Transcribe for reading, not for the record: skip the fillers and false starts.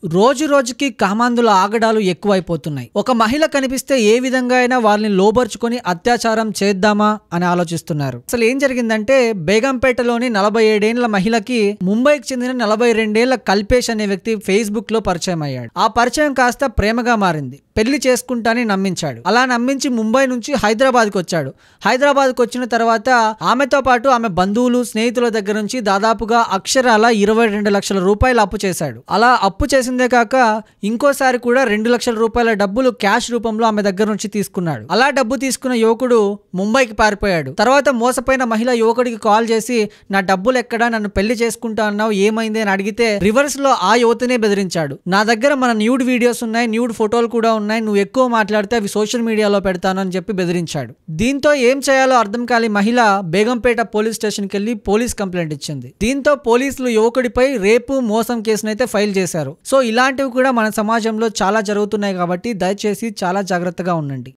రోజు రోజుకి కామాంధుల ఆగడాలు ఎక్కువైపోతున్నాయి. ఒక మహిళ కనిపిస్తే ఏ విధంగా అయినా వారిని లోబర్చుకొని అత్యాచారం చేద్దామా అని ఆలోచిస్తున్నారు. అసలు ఏం జరిగిందంటే బేగంపేటలోని 47 ఏళ్ల మహిళకి ముంబైకి చెందిన 42 ఏళ్ల కల్పేష్ అనే వ్యక్తి ఫేస్బుక్ లో పరిచయం అయ్యాడు. ఆ పరిచయం కాస్త ప్రేమగా మారింది. పెళ్లి చేసుకుంటానని నమ్మించాడు. అలా నమ్మించి ముంబై నుంచి హైదరాబాద్కి వచ్చాడు. హైదరాబాద్కి వచ్చిన తర్వాత ఆమెతో పాటు ఆమె బంధువులు స్నేహితుల దగ్గర నుంచి దాదాపుగా అక్షరాల 22 లక్షల రూపాయలు అప్పు చేశాడు. అలా అప్పు చేసిందే కాక ఇంకోసారి కూడా 2 లక్షల రూపాయల డబ్బులు క్యాష్ రూపంలో ఆమె దగ్గర నుంచి తీసుకున్నాడు. అలా డబ్బు తీసుకున్న యువకుడు ముంబైకి పారిపోయాడు. తర్వాత మోసపోయిన మహిళ యువకుడికి కాల్ చేసి నా డబ్బులు ఎక్కడా, నన్ను పెళ్లి చేసుకుంటా అన్నావు, ఏమైంది అని అడిగితే రివర్స్ లో ఆ యువతనే బెదిరించాడు. నా దగ్గర మన న్యూడ్ వీడియోస్ ఉన్నాయి, న్యూడ్ ఫోటోలు కూడా ఉన్నాయి, నువ్వు ఎక్కువ మాట్లాడితే అవి సోషల్ మీడియాలో పెడతాను అని చెప్పి బెదిరించాడు. దీంతో ఏం చేయాలో అర్థం కాని మహిళ బేగంపేట పోలీస్ స్టేషన్కి వెళ్లి పోలీస్ కంప్లైంట్ ఇచ్చింది. దీంతో పోలీసులు యువకుడిపై రేపు మోసం కేసునైతే ఫైల్ చేశారు. సో ఇలాంటివి కూడా మన సమాజంలో చాలా జరుగుతున్నాయి కాబట్టి దయచేసి చాలా జాగ్రత్తగా ఉండండి.